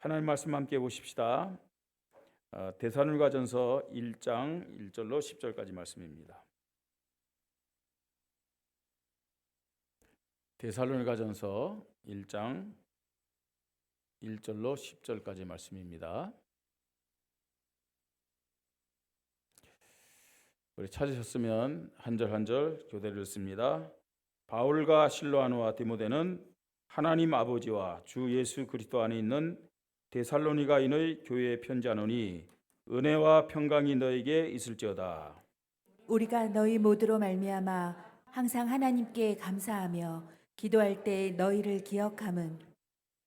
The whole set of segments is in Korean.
하나님 말씀 함께 보십시다. 데살로니가전서 1장 1절로 10절까지 말씀입니다. 데살로니가전서 1장 1절로 10절까지 말씀입니다. 우리 찾으셨으면 한 절 한 절 교대를 읽습니다. 바울과 실로아노와 디모데는 하나님 아버지와 주 예수 그리스도 안에 있는 데살로니가인의 교회에 편지하노니 은혜와 평강이 너에게 있을지어다. 우리가 너희 모두로 말미암아 항상 하나님께 감사하며 기도할 때 너희를 기억함은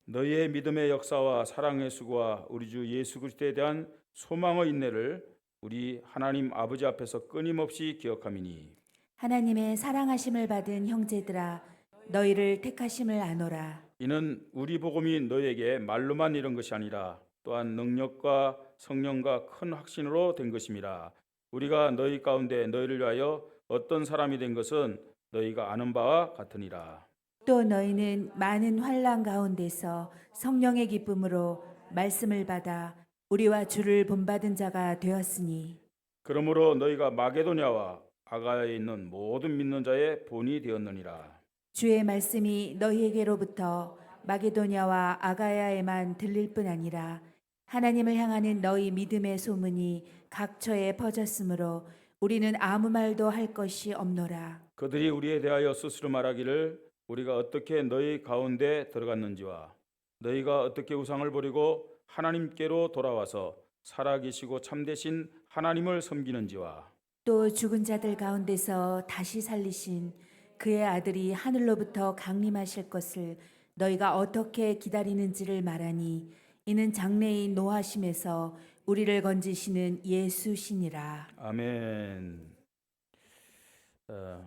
너희의 믿음의 역사와 사랑의 수고와 우리 주 예수 그리스도에 대한 소망의 인내를 우리 하나님 아버지 앞에서 끊임없이 기억함이니 하나님의 사랑하심을 받은 형제들아 너희를 택하심을 아노라. 이는 우리 복음이 너희에게 말로만 이른 것이 아니라 또한 능력과 성령과 큰 확신으로 된 것임이라. 우리가 너희 가운데 너희를 위하여 어떤 사람이 된 것은 너희가 아는 바와 같으니라. 또 너희는 많은 환난 가운데서 성령의 기쁨으로 말씀을 받아 우리와 주를 본받은 자가 되었으니 그러므로 너희가 마게도냐와 아가야에 있는 모든 믿는 자의 본이 되었느니라. 주의 말씀이 너희에게로부터 마게도냐와 아가야에만 들릴 뿐 아니라 하나님을 향하는 너희 믿음의 소문이 각처에 퍼졌으므로 우리는 아무 말도 할 것이 없노라. 그들이 우리에 대하여 스스로 말하기를 우리가 어떻게 너희 가운데 들어갔는지와 너희가 어떻게 우상을 버리고 하나님께로 돌아와서 살아계시고 참되신 하나님을 섬기는지와 또 죽은 자들 가운데서 다시 살리신 그의 아들이 하늘로부터 강림하실 것을 너희가 어떻게 기다리는지를 말하니 이는 장래인 노하심에서 우리를 건지시는 예수시니라. 아멘.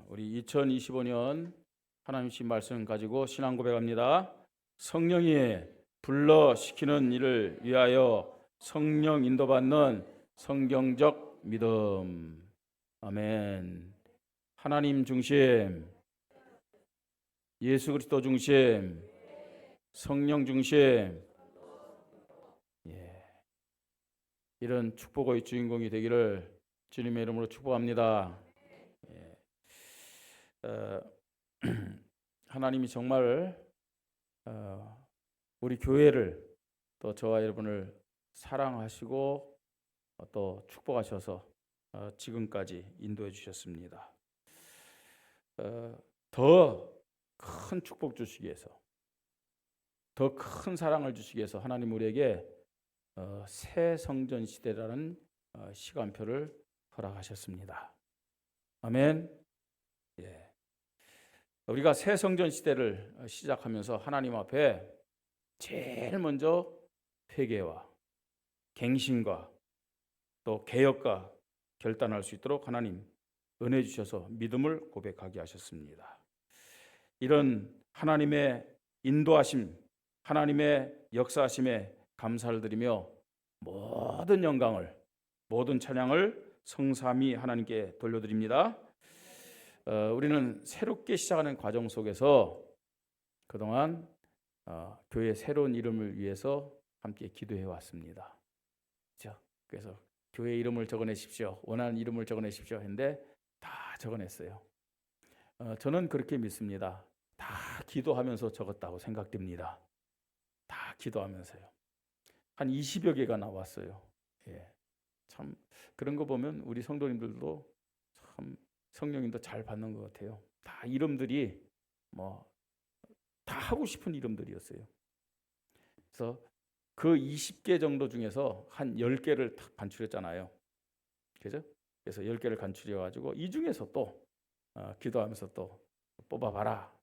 우리 2025년 하나님 신 말씀 가지고 신앙 고백합니다. 성령이 불러시키는 일을 위하여 성령 인도받는 성경적 믿음. 아멘. 하나님 중심, 예수 그리스도 중심, 성령 중심. 이런 축복의 주인공이 되기를 주님의 이름으로 축복합니다. 하나님이 정말 우리 교회를 또 저와 여러분을 사랑하시고 또 축복하셔서 지금까지 인도해 주셨습니다. 더 큰 축복 주시기 위해서, 더 큰 사랑을 주시기 위해서 하나님 우리에게 새 성전 시대라는 시간표를 허락하셨습니다. 아멘. 예. 우리가 새 성전 시대를 시작하면서 하나님 앞에 제일 먼저 회개와 갱신과 또 개혁과 결단할 수 있도록 하나님 은혜 주셔서 믿음을 고백하게 하셨습니다. 이런 하나님의 인도하심, 하나님의 역사하심에 감사를 드리며 모든 영광을, 모든 찬양을 성삼위 하나님께 돌려드립니다. 우리는 새롭게 시작하는 과정 속에서 그동안 교회 새로운 이름을 위해서 함께 기도해 왔습니다. 그렇죠? 그래서 교회 이름을 적어내십시오. 원하는 이름을 적어내십시오. 했는데 다 적어냈어요. 저는 그렇게 믿습니다. 다 기도하면서 적었다고 생각됩니다. 다 기도하면서요. 한 20여 개가 나왔어요. 예. 참 그런 거 보면 우리 성도님들도 참 성령님도 잘 받는 것 같아요. 다 이름들이 다 하고 싶은 이름들이었어요. 그래서 그 20개 정도 중에서 한 10개를 딱 반출했잖아요. 그죠? 그래서 10개를 간출해 가지고 이 중에서 또 기도하면서 또 뽑아봐라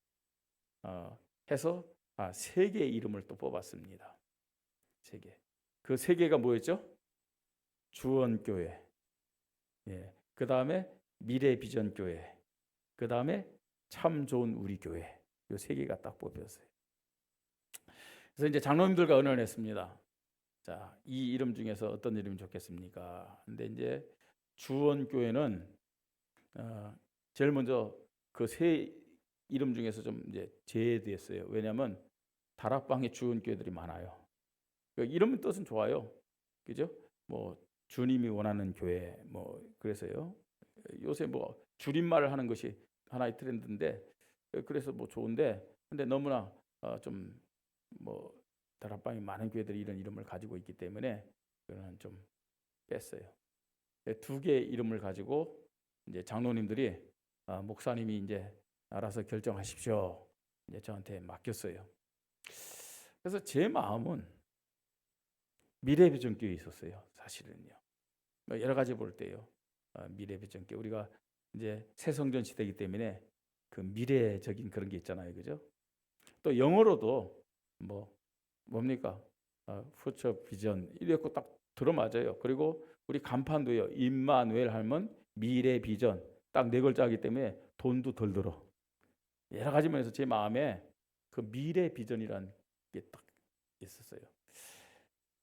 해서 3개의 이름을 또 뽑았습니다. 3개. 그 3개가 뭐였죠? 주원교회, 그 다음에 미래비전교회, 그 다음에 참 좋은 우리 교회. 이 3개가 딱 뽑혔어요. 그래서 이제 장로님들과 의논을 했습니다. 자, 이 이름 중에서 어떤 이름이 좋겠습니까? 근데 이제 주원교회는 제일 먼저 그 3 이름 중에서 좀 이제 제외됐어요. 왜냐하면 다락방에 주원교회들이 많아요. 이런 뜻은 좋아요. 그죠? 뭐 주님이 원하는 교회 뭐 그래서요. 요새 뭐 줄임말을 하는 것이 하나의 트렌드인데 그래서 뭐 좋은데 근데 너무나 좀 뭐 다락방이 많은 교회들이 이런 이름을 가지고 있기 때문에 그거는 좀 뺐어요. 두 개의 이름을 가지고 이제 장로님들이 목사님이 이제 알아서 결정하십시오. 이제 저한테 맡겼어요. 그래서 제 마음은 미래비전교회에 있었어요. 사실은요. 여러 가지 볼 때요. 미래비전교회 우리가 이제 새성전 시대이기 때문에 그 미래적인 그런 게 있잖아요, 그죠? 또 영어로도 뭡니까? future vision 이렇게 딱 들어맞아요. 그리고 우리 간판도요. 임마누엘 하면 미래 비전 딱 네 글자이기 때문에 돈도 덜 들어. 여러 가지 면에서 제 마음에 그 미래 비전이란 게 딱 있었어요.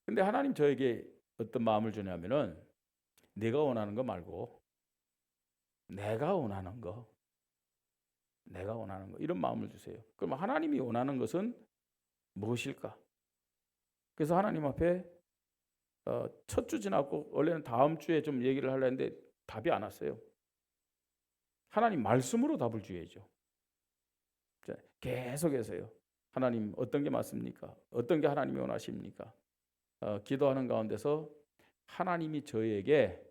근데 하나님 저에게 어떤 마음을 주냐면은 내가 원하는 거 말고 내가 원하는 거 이런 마음을 주세요. 그럼 하나님이 원하는 것은 무엇일까? 그래서 하나님 앞에 첫 주 지났고 원래는 다음 주에 좀 얘기를 하려 했는데 답이 안 왔어요. 하나님 말씀으로 답을 주셔야죠. 계속해서요. 하나님 어떤 게 맞습니까? 어떤 게 하나님이 원하십니까? 기도하는 가운데서 하나님이 저희에게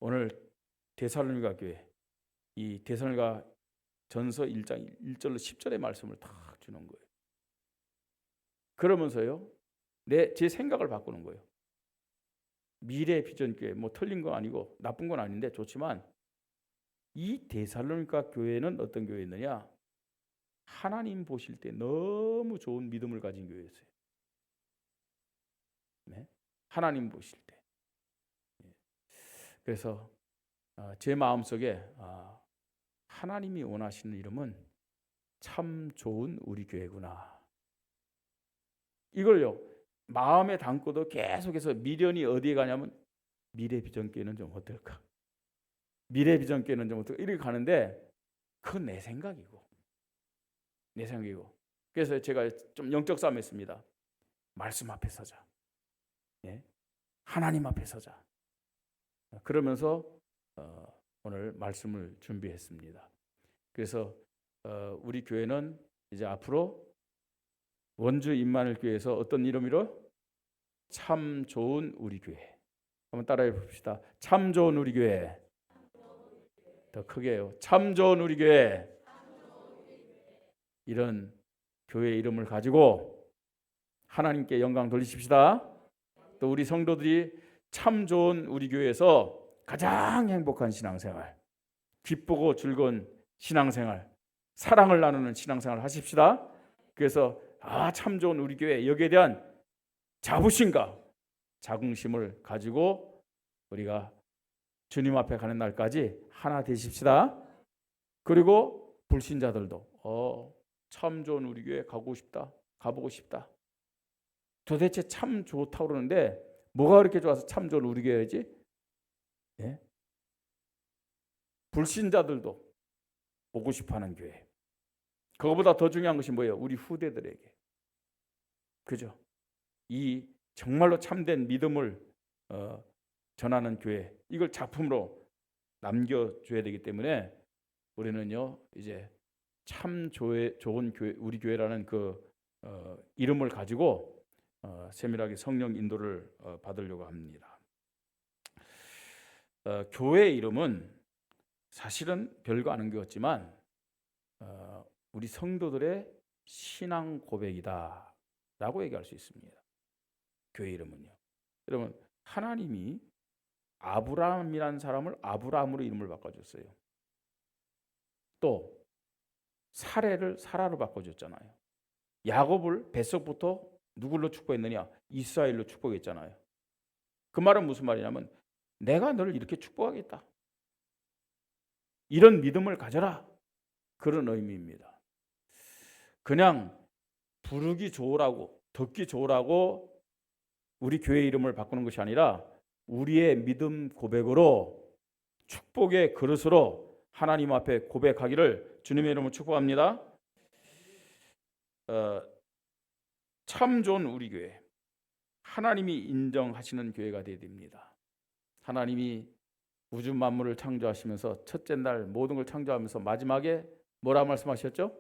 오늘 데살로니가 교회 이 데살로니가 전서 1장 1절로 10절의 말씀을 딱 주는 거예요. 그러면서요. 제 생각을 바꾸는 거예요. 미래 비전 교회 뭐 틀린 건 아니고 나쁜 건 아닌데 좋지만 이 데살로니가 교회는 어떤 교회였느냐? 하나님 보실 때 너무 좋은 믿음을 가진 교회였어요. 네? 하나님 보실 때. 그래서 제 마음속에 하나님이 원하시는 이름은 참 좋은 우리 교회구나. 이걸요. 마음에 담고도 계속해서 미련이 어디에 가냐면 미래비전교회는 좀 어떨까? 미래비전교회는 좀 어떨까? 이렇게 가는데 그건 내 생각이고. 그래서 제가 좀 영적 싸움했습니다. 말씀 앞에 서자. 예? 하나님 앞에 서자. 그러면서 오늘 말씀을 준비했습니다. 그래서 우리 교회는 이제 앞으로 원주 임마누엘 교회에서 어떤 이름으로? 참 좋은 우리 교회. 한번 따라해 봅시다. 참 좋은 우리 교회. 더 크게요. 참 좋은 우리 교회. 이런 교회 이름을 가지고 하나님께 영광 돌리십시다. 또 우리 성도들이 참 좋은 우리 교회에서 가장 행복한 신앙생활, 기쁘고 즐거운 신앙생활, 사랑을 나누는 신앙생활 하십시다. 그래서 참 좋은 우리 교회 여기에 대한 자부심과 자긍심을 가지고 우리가 주님 앞에 가는 날까지 하나 되십시다. 그리고 불신자들도 참 좋은 우리 교회 가보고 싶다. 도대체 참 좋다고 그러는데 뭐가 그렇게 좋아서 참 좋은 우리 교회지? 예? 불신자들도 오고 싶어하는 교회. 그거보다 더 중요한 것이 뭐예요? 우리 후대들에게. 그죠? 이 정말로 참된 믿음을 전하는 교회. 이걸 작품으로 남겨줘야 되기 때문에 우리는요 이제 참 좋은 교회, 우리 교회라는 그 이름을 가지고 세밀하게 성령 인도를 받으려고 합니다. 교회 이름은 사실은 별거 아닌 것 같지만 우리 성도들의 신앙 고백이다라고 얘기할 수 있습니다. 교회 이름은요. 여러분 하나님이 아브라함이라는 사람을 아브라함으로 이름을 바꿔줬어요. 또 사례를 사라로 바꿔줬잖아요. 야곱을 뱃속부터 누굴로 축복했느냐? 이스라엘로 축복했잖아요. 그 말은 무슨 말이냐면 내가 너를 이렇게 축복하겠다. 이런 믿음을 가져라. 그런 의미입니다. 그냥 부르기 좋으라고 듣기 좋으라고 우리 교회 이름을 바꾸는 것이 아니라 우리의 믿음 고백으로 축복의 그릇으로 하나님 앞에 고백하기를 주님의 이름으로 축복합니다. 참 좋은 우리 교회. 하나님이 인정하시는 교회가 되어야 됩니다. 하나님이 우주 만물을 창조하시면서 첫째 날 모든 걸 창조하면서 마지막에 뭐라 말씀하셨죠?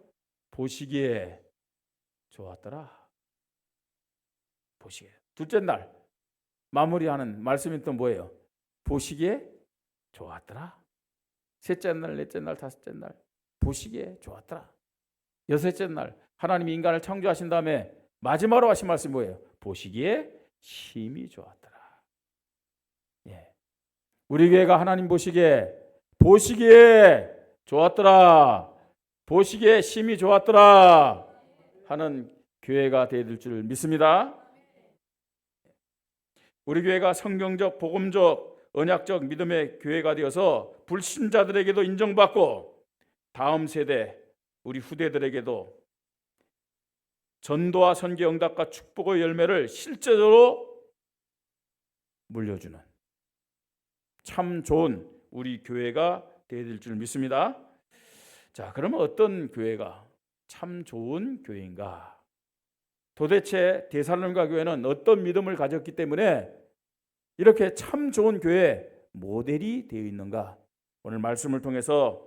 보시기에 좋았더라. 보시기에. 둘째 날 마무리하는 말씀이 또 뭐예요? 보시기에 좋았더라. 셋째 날, 넷째 날, 다섯째 날 보시기에 좋았더라. 여섯째 날 하나님이 인간을 창조하신 다음에 마지막으로 하신 말씀이 뭐예요? 보시기에 심히 좋았더라. 예. 우리 교회가 하나님 보시기에 좋았더라. 보시기에 심히 좋았더라 하는 교회가 되어야 될 줄 믿습니다. 우리 교회가 성경적, 복음적, 언약적 믿음의 교회가 되어서 불신자들에게도 인정받고 다음 세대, 우리 후대들에게도 전도와 선교 응답과 축복의 열매를 실제로 물려주는 참 좋은 우리 교회가 되어야 될 줄 믿습니다. 자, 그러면 어떤 교회가 참 좋은 교회인가? 도대체 데살로니가 교회는 어떤 믿음을 가졌기 때문에 이렇게 참 좋은 교회 모델이 되어 있는가? 오늘 말씀을 통해서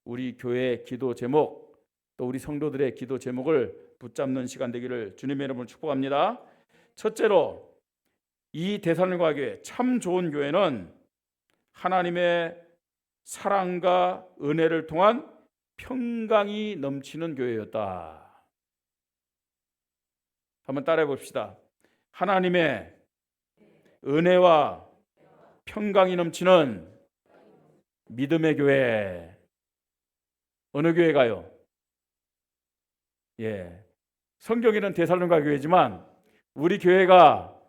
우리 교회의 기도 제목, 또 우리 성도들의 기도 제목을 붙잡는 시간 되기를 주님의 이름으로 축복합니다. 첫째로 이 데살로니가 교회 참 좋은 교회는 하나님의 사랑과 은혜를 통한 평강이 넘치는 교회였다. 한번 따라해 봅시다. 하나님의 은혜와 평강이 넘치는 믿음의 교회. 어느 교회가요? 예, 성경에는 데살로니가 교회지만 우리 교회가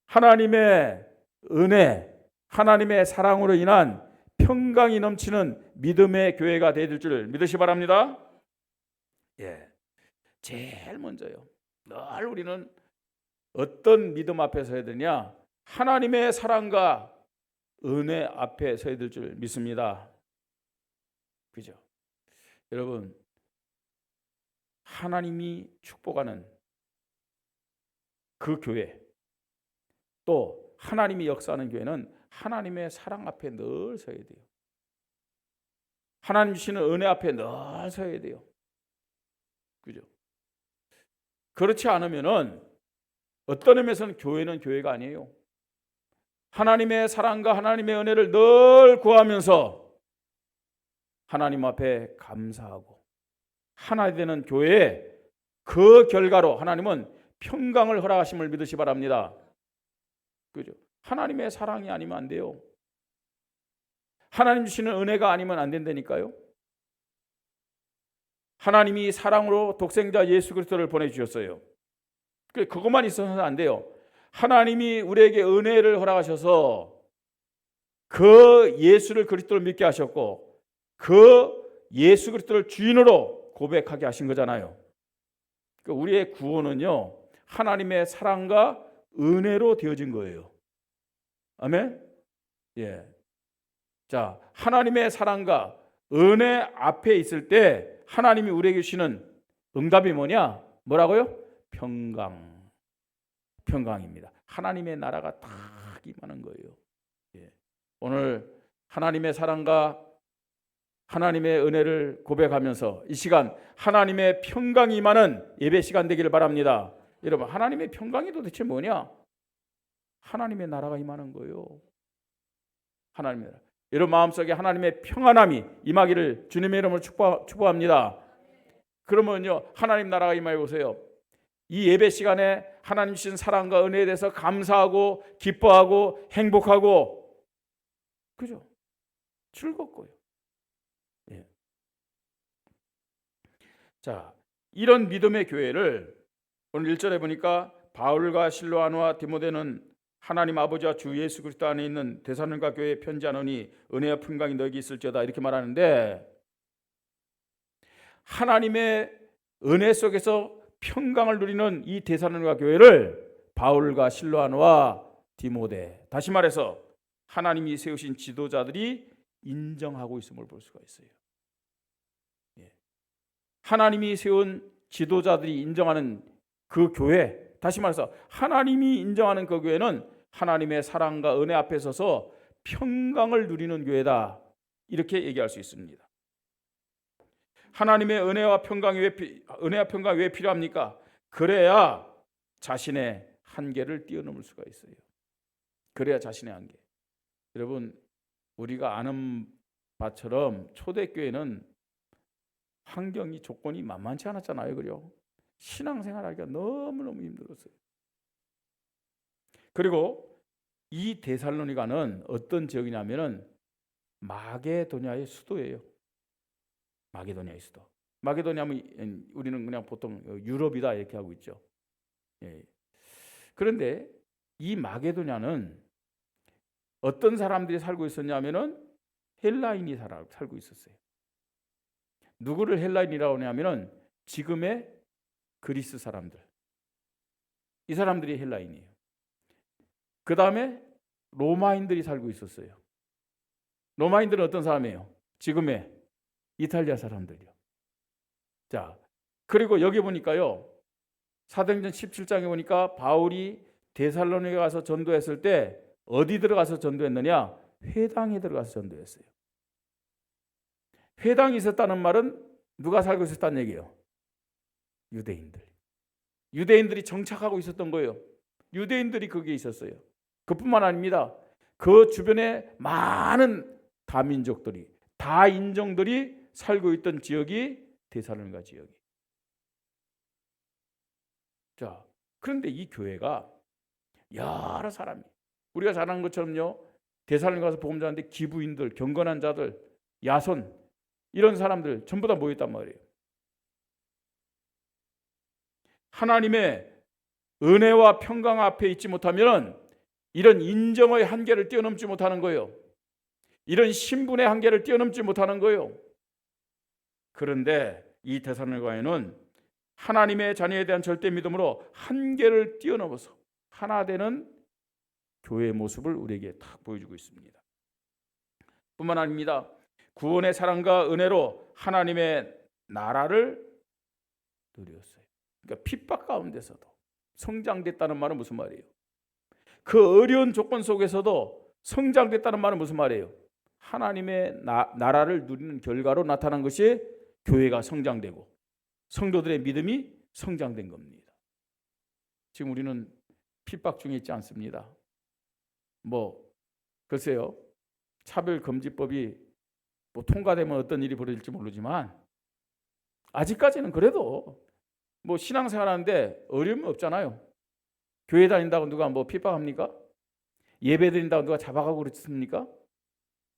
하나님의 은혜, 하나님의 사랑으로 인한 평강이 넘치는 믿음의 교회가 되어야 줄 믿으시 바랍니다. 예, 제일 먼저요. 늘 우리는 어떤 믿음 앞에 서야 되냐? 하나님의 사랑과 은혜 앞에 서야 될 줄 믿습니다. 그죠? 여러분, 하나님이 축복하는 그 교회, 또 하나님이 역사하는 교회는 하나님의 사랑 앞에 늘 서야 돼요. 하나님 주시는 은혜 앞에 늘 서야 돼요. 그죠? 그렇지 않으면은 어떤 의미에서는 교회는 교회가 아니에요. 하나님의 사랑과 하나님의 은혜를 늘 구하면서 하나님 앞에 감사하고 하나 되는 교회에 그 결과로 하나님은 평강을 허락하심을 믿으시 바랍니다. 그죠? 하나님의 사랑이 아니면 안 돼요. 하나님 주시는 은혜가 아니면 안 된다니까요. 하나님이 사랑으로 독생자 예수 그리스도를 보내주셨어요. 그것만 있어서는 안 돼요. 하나님이 우리에게 은혜를 허락하셔서 그 예수를 그리스도를 믿게 하셨고 그 예수 그리스도를 주인으로 고백하게 하신 거잖아요. 우리의 구원은요, 하나님의 사랑과 은혜로 되어진 거예요. 아멘? 예. 자, 하나님의 사랑과 은혜 앞에 있을 때 하나님이 우리에게 주시는 응답이 뭐냐? 뭐라고요? 평강입니다. 하나님의 나라가 딱 임하는 거예요. 예. 오늘 하나님의 사랑과 하나님의 은혜를 고백하면서 이 시간 하나님의 평강이 임하는 예배 시간 되기를 바랍니다. 여러분, 하나님의 평강이 도대체 뭐냐? 하나님의 나라가 임하는 거예요. 하나님의 나라. 여러분 마음속에 하나님의 평안함이 임하기를 주님의 이름으로 축복합니다. 그러면요, 하나님 나라가 임하여 보세요. 이 예배 시간에 하나님 주신 사랑과 은혜에 대해서 감사하고 기뻐하고 행복하고, 그죠? 즐겁고요. 예. 자, 이런 믿음의 교회를 오늘 1절에 보니까 바울과 실로아노와 디모데는 하나님 아버지와 주 예수 그리스도 안에 있는 데살로니가 교회에 편지하노니 은혜와 평강이 너에게 있을지어다 이렇게 말하는데, 하나님의 은혜 속에서 평강을 누리는 이 데살로니가 교회를 바울과 실로아노와 디모데, 다시 말해서 하나님이 세우신 지도자들이 인정하고 있음을 볼 수가 있어요. 하나님이 세운 지도자들이 인정하는 그 교회, 다시 말해서 하나님이 인정하는 그 교회는 하나님의 사랑과 은혜 앞에 서서 평강을 누리는 교회다, 이렇게 얘기할 수 있습니다. 하나님의 은혜와 평강이 왜 필요합니까? 그래야 자신의 한계를 뛰어넘을 수가 있어요. 그래야 자신의 한계. 여러분, 우리가 아는 바처럼 초대교회는 환경이, 조건이 만만치 않았잖아요. 그래요? 신앙생활하기가 너무너무 힘들었어요. 그리고 이 데살로니가는 어떤 지역이냐면은 마게도냐의 수도예요. 마게도냐의 수도. 마게도냐면 우리는 그냥 보통 유럽이다 이렇게 하고 있죠. 예. 그런데 이 마게도냐는 어떤 사람들이 살고 있었냐면은 헬라인이 살고 있었어요. 누구를 헬라인이라고 하냐면은 지금의 그리스 사람들. 이 사람들이 헬라인이에요. 그 다음에 로마인들이 살고 있었어요. 로마인들은 어떤 사람이에요? 지금의 이탈리아 사람들이요. 자, 그리고 여기 보니까요, 사도행전 17장에 보니까 바울이 데살로니가 가서 전도했을 때 어디 들어가서 전도했느냐? 회당에 들어가서 전도했어요. 회당이 있었다는 말은 누가 살고 있었다는 얘기예요? 유대인들. 유대인들이 정착하고 있었던 거예요. 유대인들이 거기에 있었어요. 그뿐만 아닙니다. 그 주변에 많은 다민족들이, 다인종들이 살고 있던 지역이 데살로니가 지역이. 자, 그런데 이 교회가 여러 사람이, 우리가 잘 아는 것처럼요, 데살로니가 가서 복음 전하는데 기부인들, 경건한 자들, 야손, 이런 사람들 전부 다 모였단 말이에요. 하나님의 은혜와 평강 앞에 있지 못하면 이런 인정의 한계를 뛰어넘지 못하는 거예요. 이런 신분의 한계를 뛰어넘지 못하는 거예요. 그런데 이 데살로니가에는 하나님의 자녀에 대한 절대 믿음으로 한계를 뛰어넘어서 하나 되는 교회의 모습을 우리에게 딱 보여주고 있습니다. 뿐만 아닙니다. 구원의 사랑과 은혜로 하나님의 나라를 누렸어요. 그러니까 핍박 가운데서도 성장됐다는 말은 무슨 말이에요? 그 어려운 조건 속에서도 성장됐다는 말은 무슨 말이에요? 하나님의 나라를 누리는 결과로 나타난 것이 교회가 성장되고 성도들의 믿음이 성장된 겁니다. 지금 우리는 핍박 중에 있지 않습니다. 글쎄요, 차별금지법이 통과되면 어떤 일이 벌어질지 모르지만 아직까지는 그래도 신앙생활 하는데 어려움이 없잖아요. 교회 다닌다고 누가 핍박합니까? 예배 드린다고 누가 잡아가고 그렇습니까?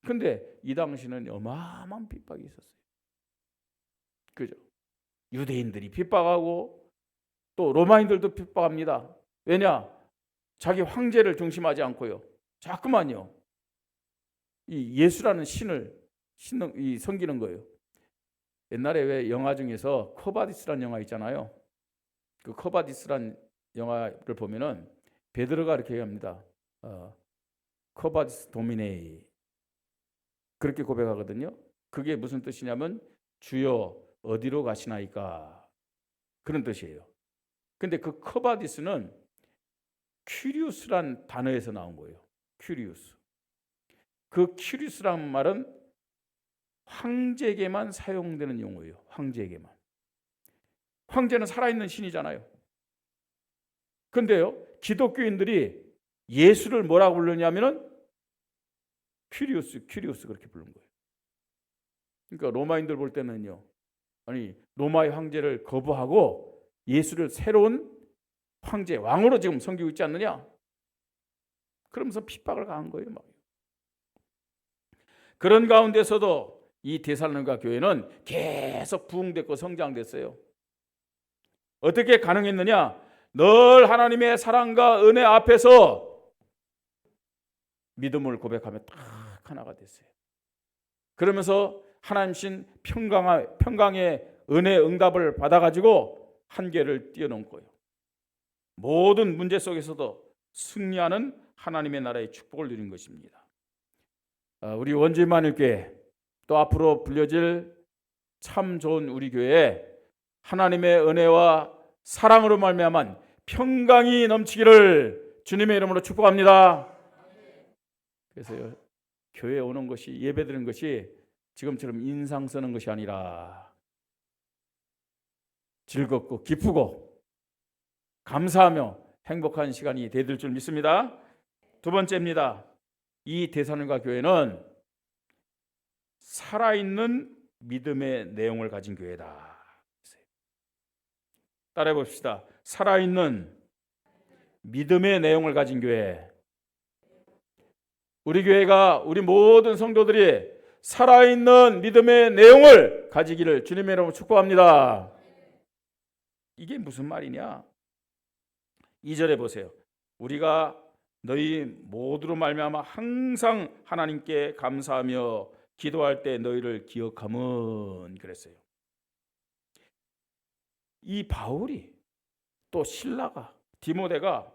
근데 이 당시는 어마어마한 핍박이 있었어요. 그죠? 유대인들이 핍박하고 또 로마인들도 핍박합니다. 왜냐? 자기 황제를 중심하지 않고요. 자꾸만요, 이 예수라는 신을 섬기는 거예요. 옛날에 왜 영화 중에서 코바디스라는 영화 있잖아요. 그 코바디스라는 영화를 보면은 베드로가 이렇게 얘기합니다. 코바디스 도미네이, 그렇게 고백하거든요. 그게 무슨 뜻이냐면 주여 어디로 가시나이까, 그런 뜻이에요. 근데 그 코바디스는 큐리우스란 단어에서 나온 거예요. 큐리우스. 그 큐리우스란 말은 황제에게만 사용되는 용어예요. 황제에게만. 황제는 살아있는 신이잖아요. 근데요, 기독교인들이 예수를 뭐라고 부르냐면은 큐리우스 그렇게 부르는 거예요. 그러니까 로마인들 볼 때는요, 아니 로마의 황제를 거부하고 예수를 새로운 황제, 왕으로 지금 섬기고 있지 않느냐? 그러면서 핍박을 가한 거예요. 그런 가운데서도 이 데살로니가 교회는 계속 부흥됐고 성장됐어요. 어떻게 가능했느냐? 늘 하나님의 사랑과 은혜 앞에서 믿음을 고백하며 딱 하나가 됐어요. 그러면서 하나님 신 평강의 은혜 응답을 받아가지고 한계를 뛰어넘고요. 모든 문제 속에서도 승리하는 하나님의 나라의 축복을 누린 것입니다. 우리 원주민만일교회, 또 앞으로 불려질 참 좋은 우리 교회에 하나님의 은혜와 사랑으로 말미암은 평강이 넘치기를 주님의 이름으로 축복합니다. 그래서요, 교회에 오는 것이, 예배드리는 것이 지금처럼 인상 쓰는 것이 아니라 즐겁고 기쁘고 감사하며 행복한 시간이 되될 줄 믿습니다. 두 번째입니다. 이 데살로니가 교회는 살아있는 믿음의 내용을 가진 교회다. 따라해 봅시다. 살아있는 믿음의 내용을 가진 교회. 우리 교회가, 우리 모든 성도들이 살아있는 믿음의 내용을 가지기를 주님의 이름으로 축복합니다. 이게 무슨 말이냐? 2절에 보세요. 우리가 너희 모두로 말미암아 항상 하나님께 감사하며 기도할 때 너희를 기억함은, 그랬어요. 이 바울이, 또 실라가, 디모데가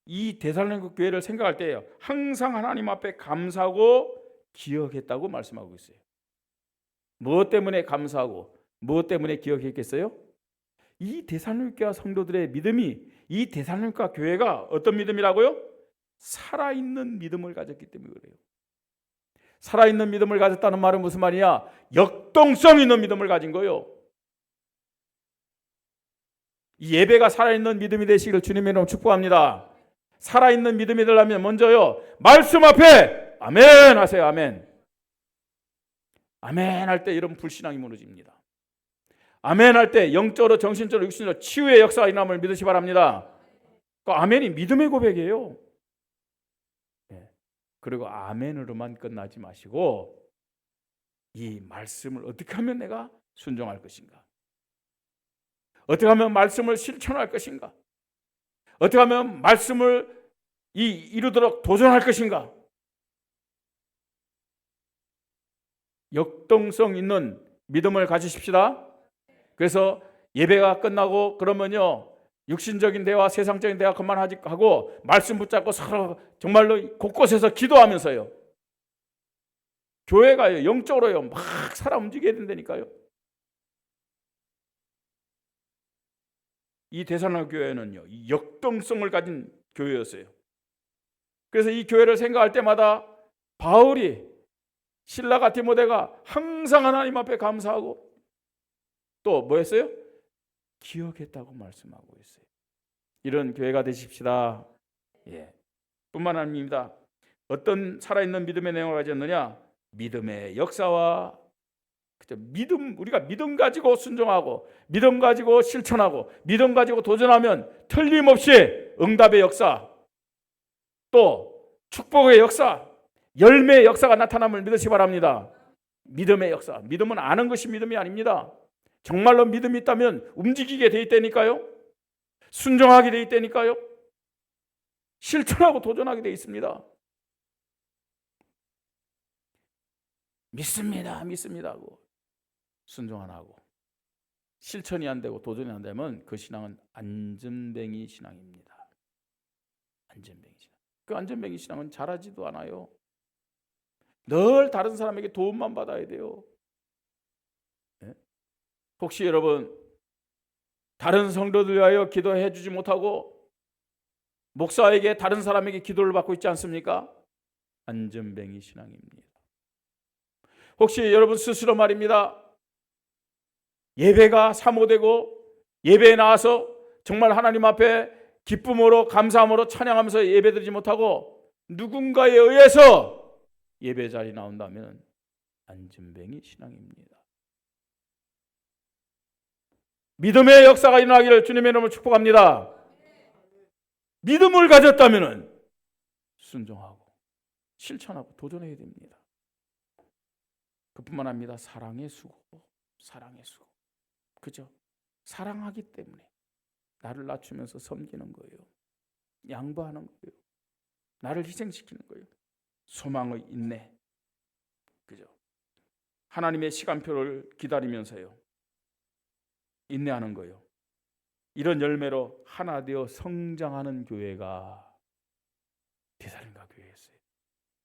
이 데살로니가 교회를 생각할 때요, 항상 하나님 앞에 감사하고 기억했다고 말씀하고 있어요. 무엇 때문에 감사하고 무엇 때문에 기억했겠어요? 이 데살로니가 성도들의 믿음이, 이 데살로니가 교회가 어떤 믿음이라고요? 살아있는 믿음을 가졌기 때문에 그래요. 살아있는 믿음을 가졌다는 말은 무슨 말이냐? 역동성 있는 믿음을 가진 거예요. 이 예배가 살아있는 믿음이 되시기를 주님의 이름으로 축복합니다. 살아있는 믿음이 되려면 먼저요, 말씀 앞에 아멘 하세요. 아멘. 아멘 할 때 이런 불신앙이 무너집니다. 아멘 할 때 영적으로, 정신적으로, 육신적으로 치유의 역사가 일어남을 믿으시 바랍니다. 그 아멘이 믿음의 고백이에요. 그리고 아멘으로만 끝나지 마시고 이 말씀을 어떻게 하면 내가 순종할 것인가? 어떻게 하면 말씀을 실천할 것인가? 어떻게 하면 말씀을 이루도록 도전할 것인가? 역동성 있는 믿음을 가지십시다. 그래서 예배가 끝나고 그러면요, 육신적인 대화, 세상적인 대화 그만하고 말씀 붙잡고 서로 정말로 곳곳에서 기도하면서요, 교회가요, 영적으로요, 막 살아 움직여야 된다니까요. 이 데살로니가 교회는요, 이 역동성을 가진 교회였어요. 그래서 이 교회를 생각할 때마다 바울이, 실라가, 디모데가 항상 하나님 앞에 감사하고 또 뭐 했어요? 기억했다고 말씀하고 있어요. 이런 교회가 되십시다. 뿐만 아닙니다. 어떤 살아있는 믿음의 내용을 가졌느냐? 믿음의 역사와, 믿음, 우리가 믿음 가지고 순종하고 믿음 가지고 실천하고 믿음 가지고 도전하면 틀림없이 응답의 역사, 또 축복의 역사, 열매의 역사가 나타남을 믿으시 바랍니다. 믿음의 역사. 믿음은 아는 것이 믿음이 아닙니다. 정말로 믿음이 있다면 움직이게 돼 있다니까요. 순종하게 돼 있다니까요. 실천하고 도전하게 돼 있습니다. 믿습니다, 믿습니다 하고 순종 안 하고 실천이 안 되고 도전이 안 되면 그 신앙은 안전뱅이 신앙입니다. 안전뱅이 신앙. 그 안전뱅이 신앙은 잘하지도 않아요. 늘 다른 사람에게 도움만 받아야 돼요. 혹시 여러분 다른 성도들 위하여 기도해 주지 못하고 목사에게, 다른 사람에게 기도를 받고 있지 않습니까? 안전뱅이 신앙입니다. 혹시 여러분 스스로 말입니다, 예배가 사모되고 예배에 나와서 정말 하나님 앞에 기쁨으로 감사함으로 찬양하면서 예배드리지 못하고 누군가에 의해서 예배 자리에 나온다면 안전뱅이 신앙입니다. 믿음의 역사가 일어나기를 주님의 이름으로 축복합니다. 믿음을 가졌다면 순종하고 실천하고 도전해야 됩니다. 그뿐만 아닙니다. 사랑의 수고, 사랑의 수고. 그죠? 사랑하기 때문에 나를 낮추면서 섬기는 거예요. 양보하는 거예요. 나를 희생시키는 거예요. 소망의 인내. 그죠? 하나님의 시간표를 기다리면서요, 인내하는 거예요. 이런 열매로 하나 되어 성장하는 교회가 데살로니가 교회였어요.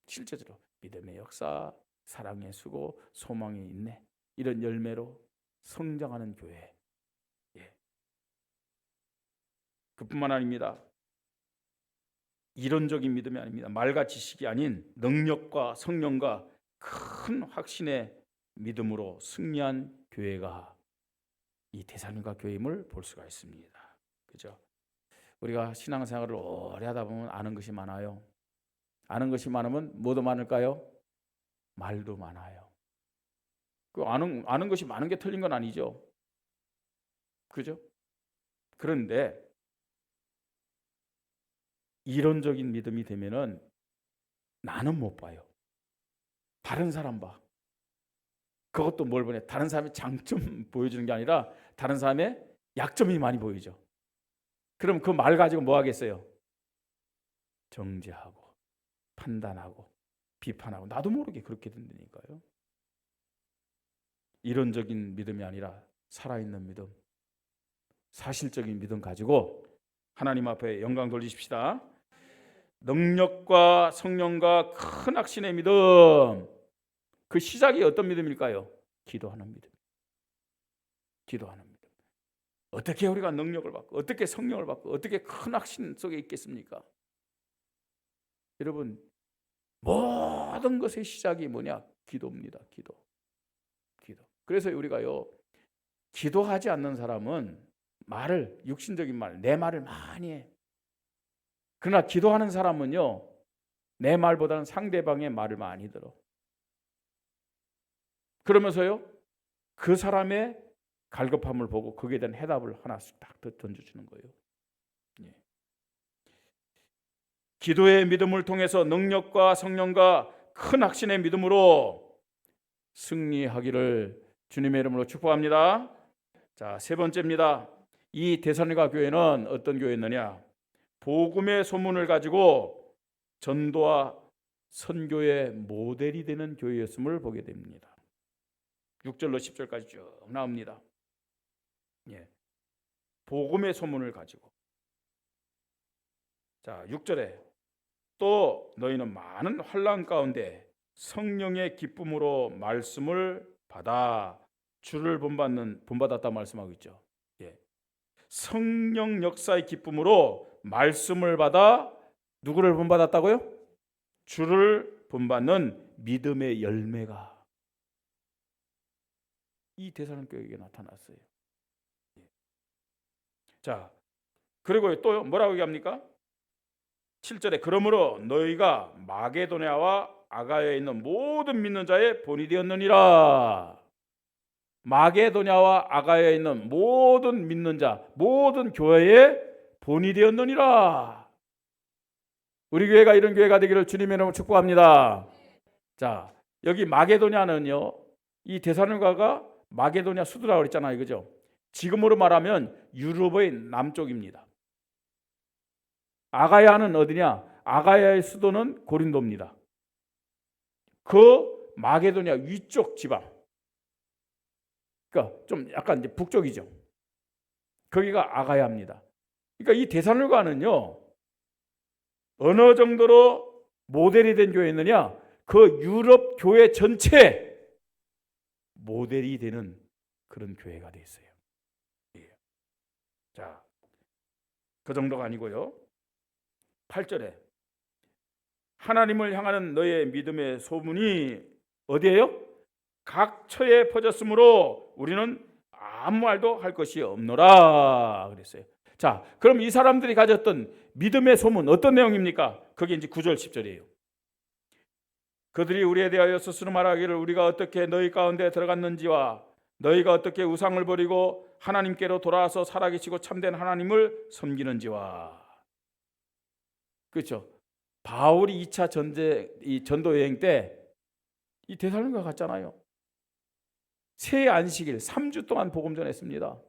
실제로 믿음의 역사, 사랑의 수고, 소망의 인내, 이런 열매로 성장하는 교회. 그뿐만 아닙니다. 이론적인 믿음이 아닙니다. 말과 지식이 아닌 능력과 성령과 큰 확신의 믿음으로 승리한 교회가 이 데살로니가 교회임을 볼 수가 있습니다. 그죠? 우리가 신앙생활을 오래 하다 보면 아는 것이 많아요. 아는 것이 많으면 뭐도 많을까요? 말도 많아요. 그 아는 것이 많은 게 틀린 건 아니죠. 그죠? 그런데 이론적인 믿음이 되면은 나는 못 봐요. 다른 사람 봐. 그것도 뭘 보냐? 다른 사람의 장점 보여주는 게 아니라 다른 사람의 약점이 많이 보이죠. 그럼 그 말 가지고 뭐 하겠어요? 정죄하고 판단하고 비판하고 나도 모르게 그렇게 된다니까요. 이론적인 믿음이 아니라 살아있는 믿음, 사실적인 믿음 가지고 하나님 앞에 영광 돌리십시다. 능력과 성령과 큰 확신의 믿음, 그 시작이 어떤 믿음일까요? 기도하는 믿음. 기도하는 믿음. 어떻게 우리가 능력을 받고 어떻게 성령을 받고 어떻게 큰 확신 속에 있겠습니까? 여러분, 모든 것의 시작이 뭐냐? 기도입니다. 기도. 그래서 우리가요, 기도하지 않는 사람은 말을, 육신적인 말, 내 말을 많이 해. 그러나 기도하는 사람은요, 내 말보다는 상대방의 말을 많이 들어. 그러면서요, 그 사람의 갈급함을 보고 거기에 대한 해답을 하나씩 딱 던져주는 거예요. 예. 기도의 믿음을 통해서 능력과 성령과 큰 확신의 믿음으로 승리하기를 주님의 이름으로 축복합니다. 자, 세 번째입니다. 이 데살로니가 교회는 어떤 교회였느냐? 복음의 소문을 가지고 전도와 선교의 모델이 되는 교회였음을 보게 됩니다. 6절로 10절까지 쭉 나옵니다. 예. 복음의 소문을 가지고. 자, 6절에 또 너희는 많은 환난 가운데 성령의 기쁨으로 말씀을 받아 주를 본받았다 말씀하고 있죠. 예. 성령 역사의 기쁨으로 말씀을 받아 누구를 본받았다고요? 주를 본받는 믿음의 열매가 이 데살로니가 교회에 나타났어요. 예. 자, 그리고 또 뭐라고 얘기합니까? 7절에 그러므로 너희가 마게도냐와 아가야에 있는 모든 믿는 자의 본이 되었느니라. 마게도냐와 아가야에 있는 모든 믿는 자, 모든 교회의 본이 되었느니라. 우리 교회가 이런 교회가 되기를 주님의 이름으로 축복합니다. 자, 여기 마게도냐는요, 이 데살로니가가 마게도냐 수도라고 그랬잖아요, 그죠? 지금으로 말하면 유럽의 남쪽입니다. 아가야는 어디냐? 아가야의 수도는 고린도입니다. 그 마게도냐 위쪽 지방, 그러니까 좀 약간 이제 북쪽이죠. 거기가 아가야입니다. 그러니까 이 데살로니가는요, 어느 정도로 모델이 된 교회였느냐? 그 유럽 교회 전체 모델이 되는 그런 교회가 돼 있어요. 예. 자, 그 정도가 아니고요. 8절에 하나님을 향하는 너의 믿음의 소문이 어디예요? 각처에 퍼졌으므로 우리는 아무 말도 할 것이 없노라 그랬어요. 자, 그럼 이 사람들이 가졌던 믿음의 소문 어떤 내용입니까? 그게 이제 9절 10절이에요. 그들이 우리에 대하여 스스로 말하기를 우리가 어떻게 너희 가운데 들어갔는지와 너희가 어떻게 우상을 버리고 하나님께로 돌아와서 살아계시고 참된 하나님을 섬기는지와. 그렇죠? 바울이 2차 전도 여행 때 이 데살로니가 갔잖아요. 새 안식일 3주 동안 복음 전했습니다.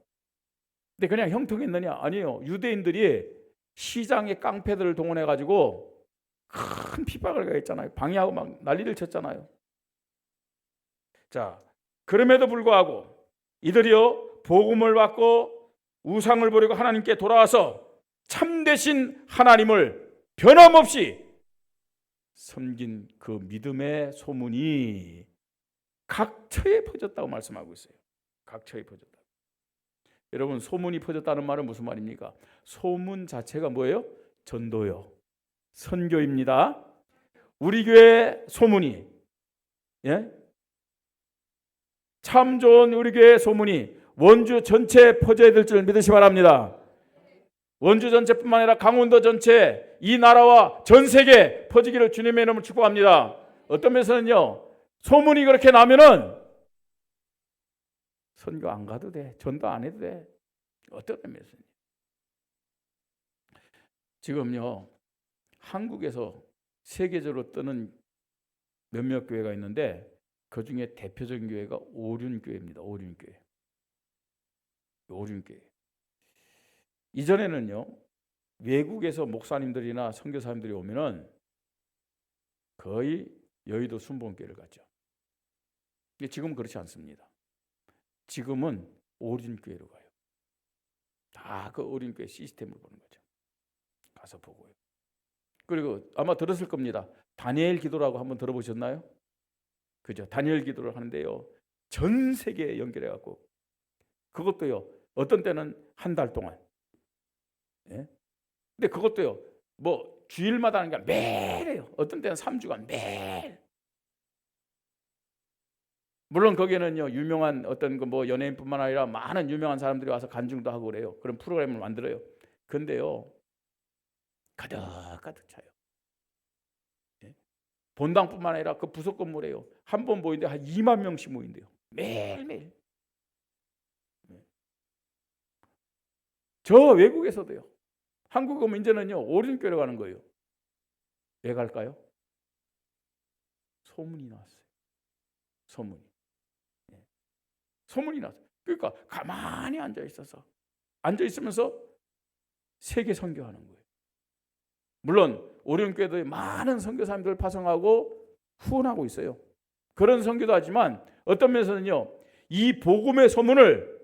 근데 그냥 형통했느냐? 아니에요. 유대인들이 시장에 깡패들을 동원해 가지고 큰 핍박을 가했잖아요. 방해하고 막 난리를 쳤잖아요. 자, 그럼에도 불구하고 이들이요 복음을 받고 우상을 버리고 하나님께 돌아와서 참되신 하나님을 변함없이 섬긴 그 믿음의 소문이 각처에 퍼졌다고 말씀하고 있어요. 각처에 퍼졌다. 여러분, 소문이 퍼졌다는 말은 무슨 말입니까? 소문 자체가 뭐예요? 전도요, 선교입니다. 우리 교회 소문이, 예? 참 좋은 우리 교회 소문이 원주 전체에 퍼져야 될 줄 믿으시 바랍니다. 원주 전체뿐만 아니라 강원도 전체, 이 나라와 전 세계에 퍼지기를 주님의 이름으로 축복합니다. 어떤 면에서는요, 소문이 그렇게 나면은 선교 안 가도 돼, 전도 안 해도 돼. 어떤 면에서는 지금요, 한국에서 세계적으로 뜨는 몇몇 교회가 있는데 그 중에 대표적인 교회가 오륜교회입니다. 오륜교회. 오륜교회. 이전에는요, 외국에서 목사님들이나 선교사님들이 오면은 거의 여의도 순복음교회를 갔죠. 근데 지금은 그렇지 않습니다. 지금은 오륜교회로 가요. 다 그 오륜교회 시스템으로 보는 거죠. 가서 보고요. 그리고 아마 들었을 겁니다. 다니엘 기도라고 한번 들어보셨나요? 그죠? 다니엘 기도를 하는데요, 전 세계에 연결해 갖고, 그것도요, 어떤 때는 한 달 동안, 예? 근데 그것도요, 뭐 주일마다 하는 게 매일 해요. 어떤 때는 3주간 매일. 물론 거기에는요, 유명한 어떤 그 뭐 연예인뿐만 아니라 많은 유명한 사람들이 와서 간증도 하고 그래요. 그런 프로그램을 만들어요. 근데요, 가득가득 차요. 예? 본당뿐만 아니라 그 부속 건물에요, 한 번 모이는데 한 2만 명씩 모인대요. 매일매일. 예. 저 외국에서도요. 한국 오면 이제는요, 오륜교회로 가는 거예요. 왜 갈까요? 소문이 나왔어요. 소문이. 예. 소문이 나왔어요. 그러니까 가만히 앉아 있으면서 세계 선교하는 거예요. 물론 오륜교회도 많은 선교사님들을 파송하고 후원하고 있어요. 그런 선교도 하지만 어떤 면에서는요, 이 복음의 소문을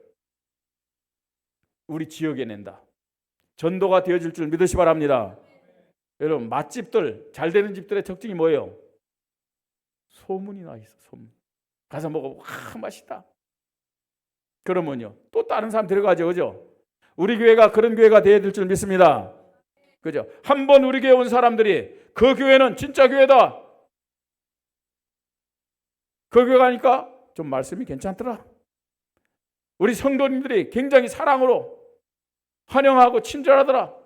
우리 지역에 낸다, 전도가 되어질 줄 믿으시 바랍니다. 여러분, 맛집들, 잘 되는 집들의 특징이 뭐예요? 소문이 나 있어. 소문. 가서 먹어보고 맛있다. 그러면요, 또 다른 사람 데려가죠. 그죠? 우리 교회가 그런 교회가 되어야 될 줄 믿습니다. 그죠? 한번 우리 교회 온 사람들이 그 교회는 진짜 교회다, 그 교회 가니까 좀 말씀이 괜찮더라, 우리 성도님들이 굉장히 사랑으로 환영하고 친절하더라,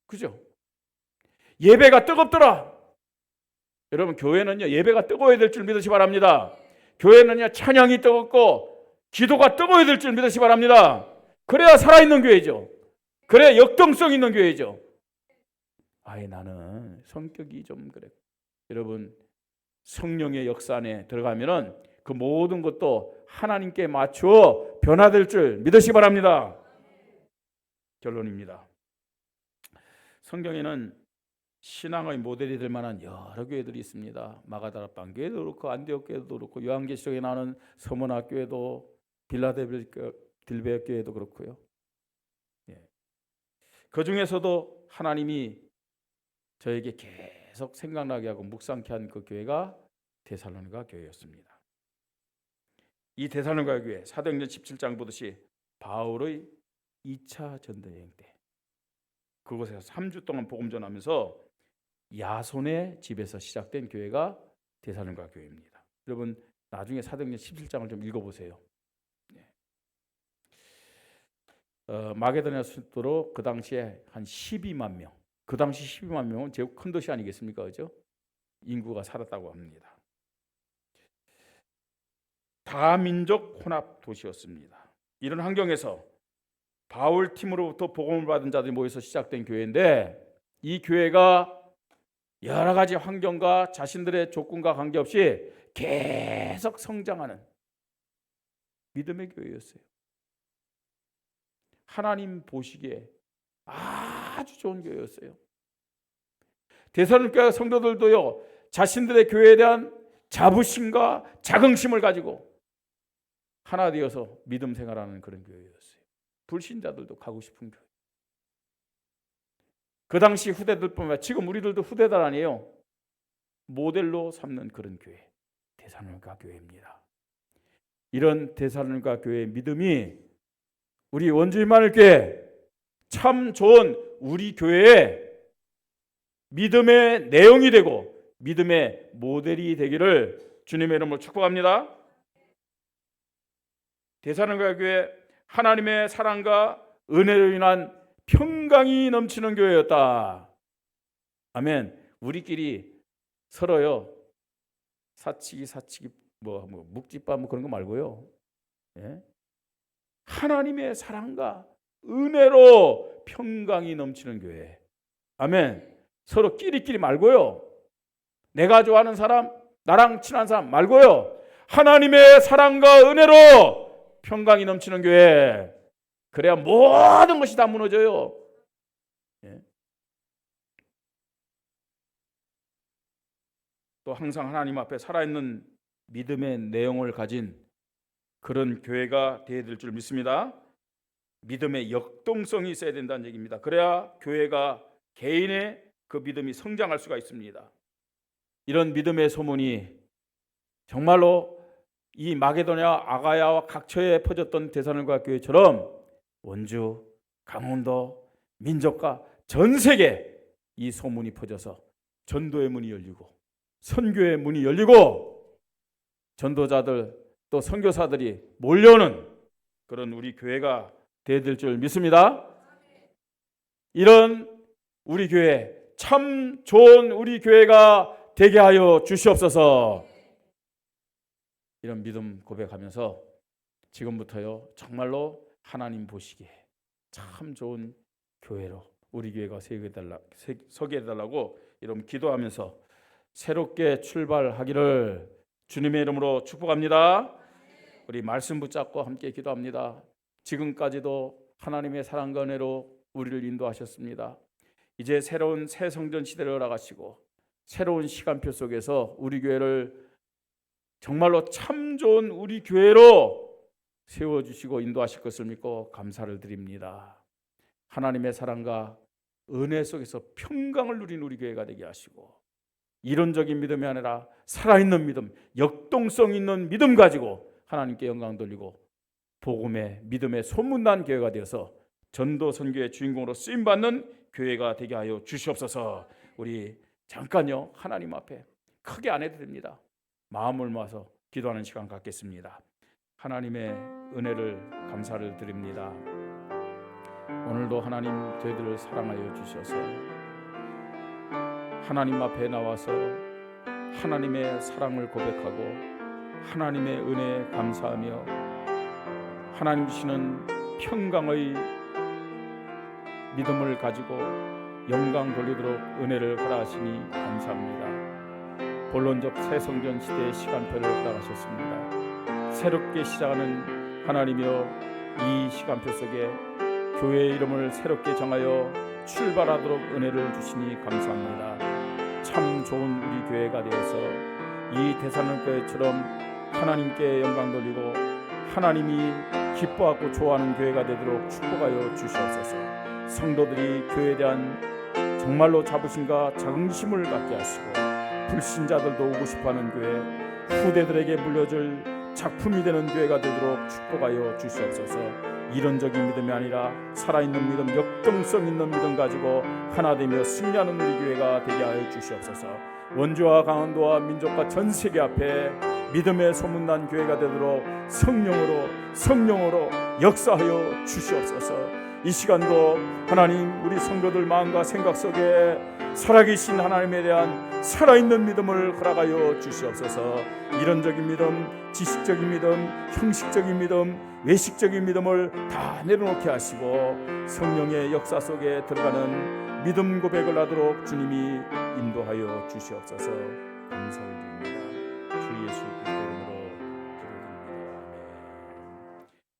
그죠? 예배가 뜨겁더라. 여러분, 교회는요, 예배가 뜨거워야 될 줄 믿으시 바랍니다. 교회는요, 찬양이 뜨겁고 기도가 뜨거워야 될 줄 믿으시 바랍니다. 그래야 살아있는 교회죠. 그래야 역동성 있는 교회죠. 나는 성격이 좀 그래. 여러분, 성령의 역사 안에 들어가면은 그 모든 것도 하나님께 맞추어 변화될 줄 믿으시 바랍니다. 결론입니다. 성경에는 신앙의 모델이 될 만한 여러 교회들이 있습니다. 마가다락방 교회도 그렇고 안디옥 교회도 그렇고 요한계시록에 나오는 서문학 교회도 빌베 교회도 그렇고요. 예. 그 중에서도 하나님이 저에게 계속 생각나게 하고 묵상케 한 그 교회가 데살로니가 교회였습니다. 이 데살로니가 교회, 사도행전 17장 보듯이 바울의 2차 전도 여행 때 그곳에서 3주 동안 복음 전하면서 야손의 집에서 시작된 교회가 데살로니가 교회입니다. 여러분, 나중에 사도행전 17장을 좀 읽어보세요. 네. 마게도냐 수도로 그 당시에 한 12만 명, 그 당시 12만 명은 제국 큰 도시 아니겠습니까? 그죠? 인구가 살았다고 합니다. 다민족 혼합 도시였습니다. 이런 환경에서 바울 팀으로부터 복음을 받은 자들이 모여서 시작된 교회인데, 이 교회가 여러 가지 환경과 자신들의 조건과 관계없이 계속 성장하는 믿음의 교회였어요. 하나님 보시기에 아주 좋은 교회였어요. 데살로니가 성도들도요, 자신들의 교회에 대한 자부심과 자긍심을 가지고 하나 되어서 믿음 생활하는 그런 교회였어요. 불신자들도 가고 싶은 교회. 그 당시 후대들뿐만 아니라 지금 우리들도 후대들 아니에요. 모델로 삼는 그런 교회, 데살로니가 교회입니다. 이런 데살로니가 교회의 믿음이 우리 원주 임마누엘교회 참 좋은 우리 교회의 믿음의 내용이 되고 믿음의 모델이 되기를 주님의 이름으로 축복합니다. 데살로니가 교회 하나님의 사랑과 은혜로 인한 평강이 넘치는 교회였다. 아멘. 우리끼리 서로요 사치기 뭐 묵찌빠 뭐 그런 거 말고요. 예? 하나님의 사랑과 은혜로 평강이 넘치는 교회. 아멘. 서로 끼리끼리 말고요. 내가 좋아하는 사람, 나랑 친한 사람 말고요. 하나님의 사랑과 은혜로 평강이 넘치는 교회. 그래야 모든 것이 다 무너져요. 예. 또 항상 하나님 앞에 살아있는 믿음의 내용을 가진 그런 교회가 되어야 될 줄 믿습니다. 믿음의 역동성이 있어야 된다는 얘기입니다. 그래야 교회가 개인의 그 믿음이 성장할 수가 있습니다. 이런 믿음의 소문이 정말로 이 마게도냐 아가야와 각처에 퍼졌던 데살로니가 교회처럼 원주, 강원도, 민족과 전 세계 이 소문이 퍼져서 전도의 문이 열리고 선교의 문이 열리고 전도자들 또 선교사들이 몰려오는 그런 우리 교회가 되어야 될 줄 믿습니다. 이런 우리 교회 참 좋은 우리 교회가 되게 하여 주시옵소서. 이런 믿음 고백하면서 지금부터요 정말로 하나님 보시기에 참 좋은 교회로 우리 교회가 서게 해달라고 이런 기도하면서 새롭게 출발하기를 주님의 이름으로 축복합니다. 우리 말씀 붙잡고 함께 기도합니다. 지금까지도 하나님의 사랑과 은혜로 우리를 인도하셨습니다. 이제 새로운 새 성전 시대를 나가시고 새로운 시간표 속에서 우리 교회를 정말로 참 좋은 우리 교회로 세워주시고 인도하실 것을 믿고 감사를 드립니다. 하나님의 사랑과 은혜 속에서 평강을 누린 우리 교회가 되게 하시고 이론적인 믿음이 아니라 살아있는 믿음, 역동성 있는 믿음 가지고 하나님께 영광 돌리고 복음의 믿음의 소문난 교회가 되어서 전도 선교의 주인공으로 쓰임받는 교회가 되게 하여 주시옵소서. 우리 잠깐요 하나님 앞에 크게 안 해도 됩니다. 마음을 모아서 기도하는 시간 갖겠습니다. 하나님의 은혜를 감사를 드립니다. 오늘도 하나님 저희들을 사랑하여 주셔서 하나님 앞에 나와서 하나님의 사랑을 고백하고 하나님의 은혜에 감사하며 하나님 주시는 평강의 믿음을 가지고 영광 돌리도록 은혜를 허락하시니 감사합니다. 본론적 새 성전 시대의 시간표를 허락하셨습니다. 새롭게 시작하는 하나님이여 이 시간표 속에 교회의 이름을 새롭게 정하여 출발하도록 은혜를 주시니 감사합니다. 참 좋은 우리 교회가 되어서 이 데살로니가 교회처럼 하나님께 영광 돌리고 하나님이 기뻐하고 좋아하는 교회가 되도록 축복하여 주시옵소서. 성도들이 교회에 대한 정말로 자부심과 자긍심을 갖게 하시고 불신자들도 오고 싶어하는 교회, 후대들에게 물려줄 작품이 되는 교회가 되도록 축복하여 주시옵소서. 이론적인 믿음이 아니라 살아있는 믿음, 역동성 있는 믿음 가지고 하나 되며 승리하는 우리 교회가 되게 하여 주시옵소서. 원주와 강원도와 민족과 전 세계 앞에 믿음의 소문난 교회가 되도록 성령으로 역사하여 주시옵소서. 이 시간도 하나님 우리 성도들 마음과 생각 속에 살아계신 하나님에 대한 살아있는 믿음을 허락하여 주시옵소서. 이론적인 믿음, 지식적인 믿음, 형식적인 믿음, 외식적인 믿음을 다 내려놓게 하시고 성령의 역사 속에 들어가는 믿음 고백을 하도록 주님이 인도하여 주시옵소서. 감사를 드립니다. 주 예수 그리스도 이름으로